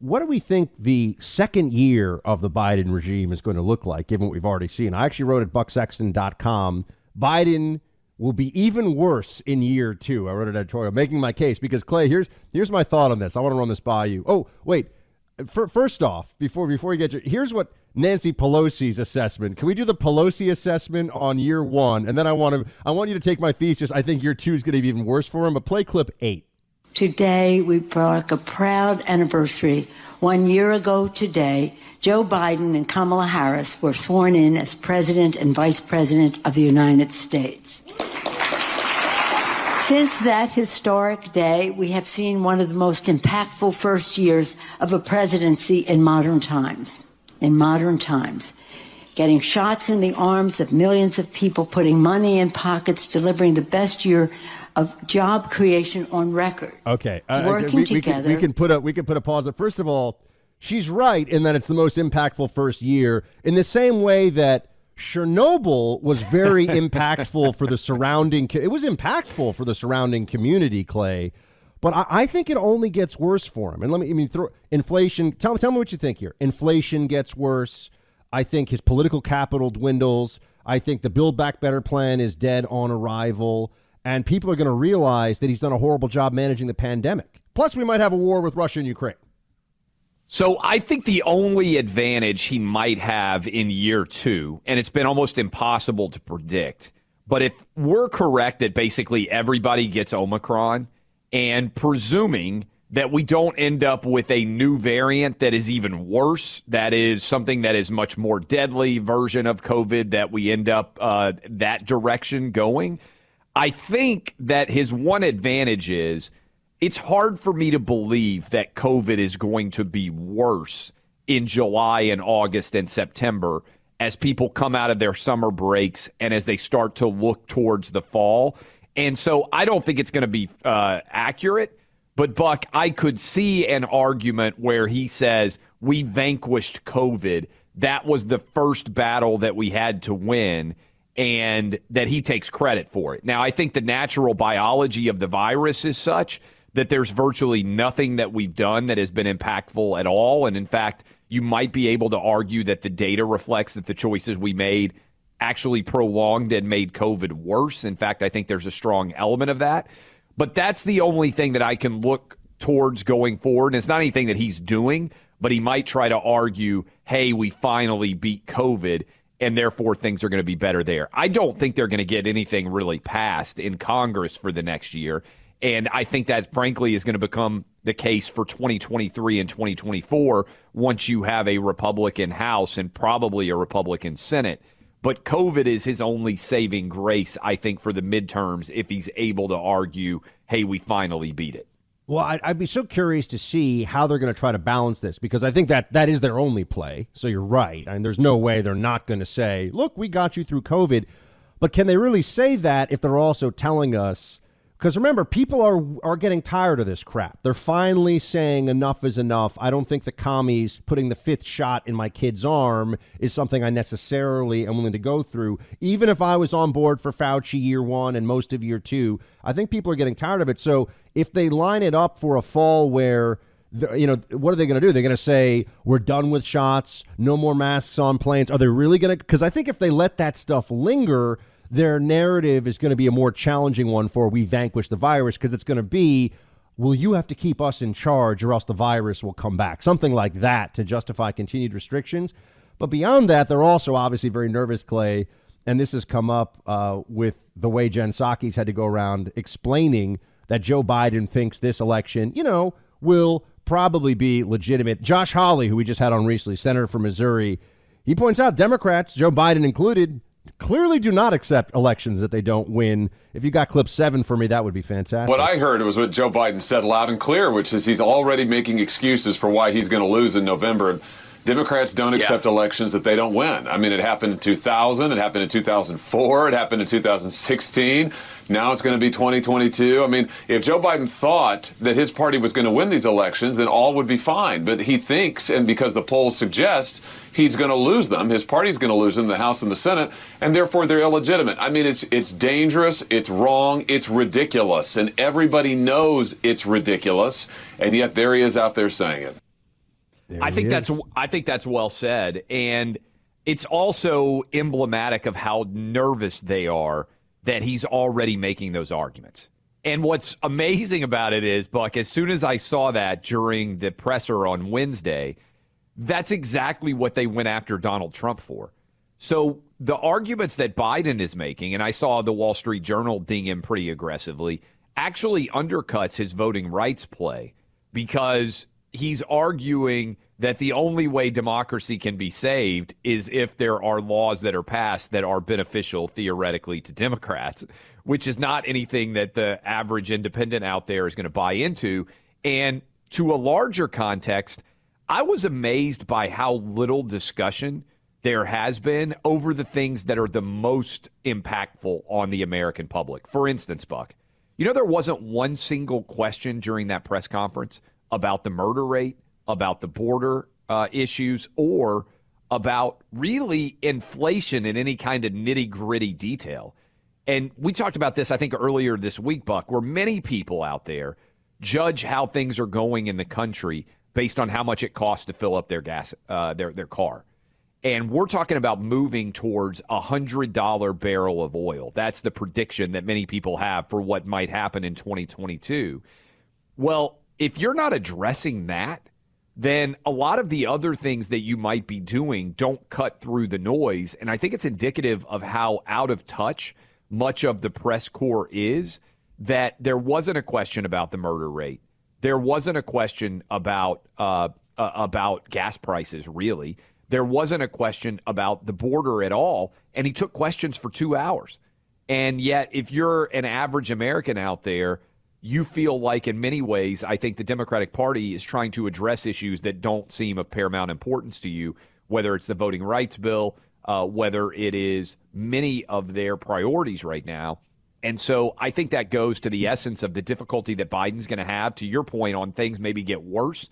what do we think the second year of the Biden regime is going to look like, given what we've already seen? I actually wrote at bucksexton.com, Biden will be even worse in year 2. I wrote an editorial making my case because, Clay, here's my thought on this. I want to run this by you. Oh, wait. First off, before you get your, here's what Nancy Pelosi's assessment. Can we do the Pelosi assessment on year 1? And then I want you to take my thesis. I think year 2 is going to be even worse for him, but play clip 8. Today, we mark a proud anniversary. 1 year ago today, Joe Biden and Kamala Harris were sworn in as President and Vice President of the United States. Since that historic day, we have seen one of the most impactful first years of a presidency in modern times. Getting shots in the arms of millions of people, putting money in pockets, delivering the best year of job creation on record. Okay, working together. We can put a pause. First of all, she's right in that it's the most impactful first year. In the same way that Chernobyl was very impactful for the surrounding. It was impactful for the surrounding community, Clay. But I think it only gets worse for him. And throw inflation. Tell me what you think here. Inflation gets worse. I think his political capital dwindles. I think the Build Back Better plan is dead on arrival. And people are going to realize that he's done a horrible job managing the pandemic. Plus, we might have a war with Russia and Ukraine. So I think the only advantage he might have in year 2, and it's been almost impossible to predict, but if we're correct that basically everybody gets Omicron, and presuming that we don't end up with a new variant that is even worse, that is something that is much more deadly version of COVID, that we end up that direction going, I think that his one advantage is it's hard for me to believe that COVID is going to be worse in July and August and September as people come out of their summer breaks and as they start to look towards the fall. And so I don't think it's going to be accurate. But, Buck, I could see an argument where he says we vanquished COVID. That was the first battle that we had to win, and that he takes credit for it. Now, I think the natural biology of the virus is such that there's virtually nothing that we've done that has been impactful at all. And, in fact, you might be able to argue that the data reflects that the choices we made actually prolonged and made COVID worse. In fact, I think there's a strong element of that. But that's the only thing that I can look towards going forward. And it's not anything that he's doing, but he might try to argue, hey, we finally beat COVID, and therefore things are going to be better there. I don't think they're going to get anything really passed in Congress for the next year. And I think that, frankly, is going to become the case for 2023 and 2024 once you have a Republican House and probably a Republican Senate. But COVID is his only saving grace, I think, for the midterms if he's able to argue, hey, we finally beat it. Well, I'd be so curious to see how they're going to try to balance this, because I think that is their only play. So you're right. I mean, there's no way they're not going to say, look, we got you through COVID. But can they really say that if they're also telling us? Because remember, people are getting tired of this crap. They're finally saying enough is enough. I don't think the commies putting the 5th shot in my kid's arm is something I necessarily am willing to go through. Even if I was on board for Fauci year 1 and most of year 2, I think people are getting tired of it. So if they line it up for a fall where, what are they going to do? They're going to say, we're done with shots, no more masks on planes. Are they really going to? Because I think if they let that stuff linger, their narrative is going to be a more challenging one for we vanquish the virus, because it's going to be, well, you have to keep us in charge or else the virus will come back. Something like that to justify continued restrictions. But beyond that, they're also obviously very nervous, Clay, and this has come up with the way Jen Psaki's had to go around explaining that Joe Biden thinks this election, will probably be legitimate. Josh Hawley, who we just had on recently, senator from Missouri, he points out Democrats, Joe Biden included, clearly do not accept elections that they don't win. If you got clip 7 for me, that would be fantastic. What I heard was what Joe Biden said loud and clear, which is he's already making excuses for why he's going to lose in November. Democrats don't accept elections that they don't win. I mean, it happened in 2000, it happened in 2004, it happened in 2016. Now it's going to be 2022. I mean, if Joe Biden thought that his party was going to win these elections, then all would be fine. But he thinks, and because the polls suggest he's going to lose them, his party's going to lose them, the House and the Senate, and therefore they're illegitimate. I mean, it's dangerous, it's wrong, it's ridiculous, and everybody knows it's ridiculous, and yet there he is out there saying it. I think that's well said, and it's also emblematic of how nervous they are that he's already making those arguments. And what's amazing about it is, Buck, as soon as I saw that during the presser on Wednesday, that's exactly what they went after Donald Trump for. So the arguments that Biden is making, and I saw the Wall Street Journal ding him pretty aggressively, actually undercuts his voting rights play, because he's arguing that the only way democracy can be saved is if there are laws that are passed that are beneficial theoretically to Democrats, which is not anything that the average independent out there is going to buy into. And to a larger context, I was amazed by how little discussion there has been over the things that are the most impactful on the American public. For instance, Buck, there wasn't one single question during that press conference about the murder rate, about the border issues, or about really inflation in any kind of nitty-gritty detail. And we talked about this, I think, earlier this week, Buck, where many people out there judge how things are going in the country based on how much it costs to fill up their gas, their car. And we're talking about moving towards $100 barrel of oil. That's the prediction that many people have for what might happen in 2022. Well, if you're not addressing that, then a lot of the other things that you might be doing don't cut through the noise. And I think it's indicative of how out of touch much of the press corps is, that there wasn't a question about the murder rate. There wasn't a question about gas prices, really. There wasn't a question about the border at all. And he took questions for 2 hours. And yet, if you're an average American out there, you feel like in many ways, I think the Democratic Party is trying to address issues that don't seem of paramount importance to you, whether it's the voting rights bill, whether it is many of their priorities right now. And so I think that goes to the essence of the difficulty that Biden's going to have, to your point, on things maybe get worse.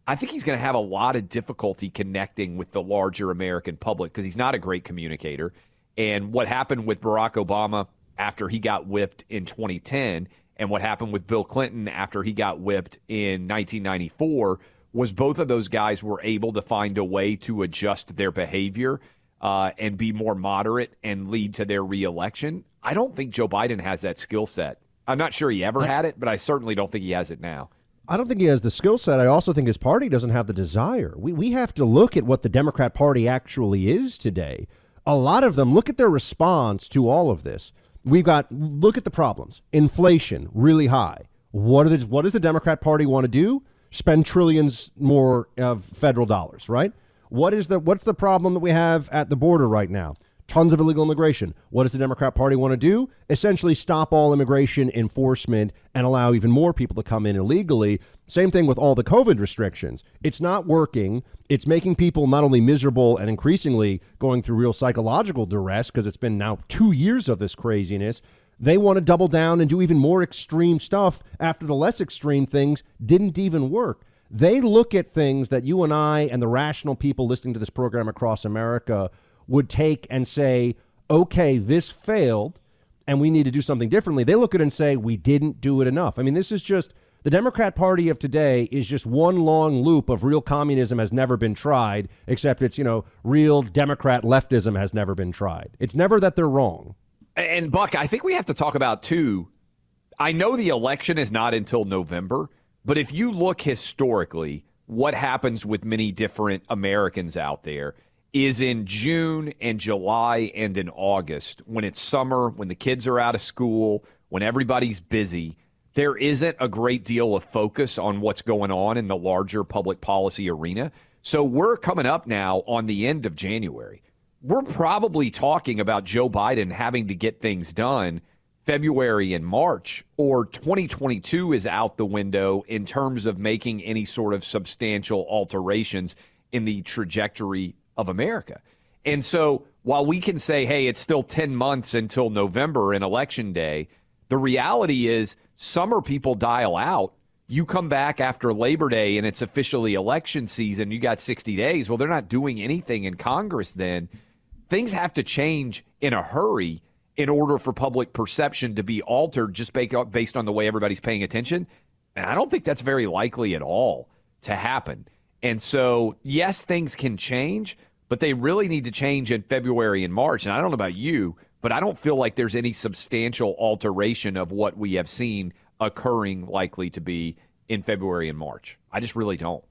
I think he's going to have a lot of difficulty connecting with the larger American public because he's not a great communicator. And what happened with Barack Obama after he got whipped in 2010 and what happened with Bill Clinton after he got whipped in 1994 was both of those guys were able to find a way to adjust their behavior and be more moderate and lead to their reelection. I don't think Joe Biden has that skill set. I'm not sure he ever had it, but I certainly don't think he has it now. I don't think he has the skill set. I also think his party doesn't have the desire. We have to look at what the Democrat Party actually is today. A lot of them, look at their response to all of this. Look at the problems. Inflation, really high. What does the Democrat Party want to do? Spend trillions more of federal dollars, right? What's the problem that we have at the border right now? Tons of illegal immigration. What does the Democrat Party want to do? Essentially stop all immigration enforcement and allow even more people to come in illegally. Same thing with all the COVID restrictions. It's not working. It's making people not only miserable and increasingly going through real psychological duress because it's been now 2 years of this craziness. They want to double down and do even more extreme stuff after the less extreme things didn't even work. They look at things that you and I and the rational people listening to this program across America would take and say, okay, this failed and we need to do something differently. They look at it and say, we didn't do it enough. I mean, this is just the Democrat Party of today is just one long loop of real communism has never been tried, except it's, real Democrat leftism has never been tried. It's never that they're wrong. And Buck, I think we have to talk about too, I know the election is not until November, but if you look historically, what happens with many different Americans out there is in June and July and in August, when it's summer, when the kids are out of school, when everybody's busy, there isn't a great deal of focus on what's going on in the larger public policy arena. So we're coming up now on the end of January. We're probably talking about Joe Biden having to get things done February and March, or 2022 is out the window in terms of making any sort of substantial alterations in the trajectory of America. And so while we can say, hey, it's still 10 months until November and election day, the reality is summer people dial out. You come back after Labor Day and it's officially election season. You got 60 days. Well, they're not doing anything in Congress then. Things have to change in a hurry in order for public perception to be altered just based on the way everybody's paying attention. And I don't think that's very likely at all to happen. And so, yes, things can change, but they really need to change in February and March. And I don't know about you, but I don't feel like there's any substantial alteration of what we have seen occurring likely to be in February and March. I just really don't.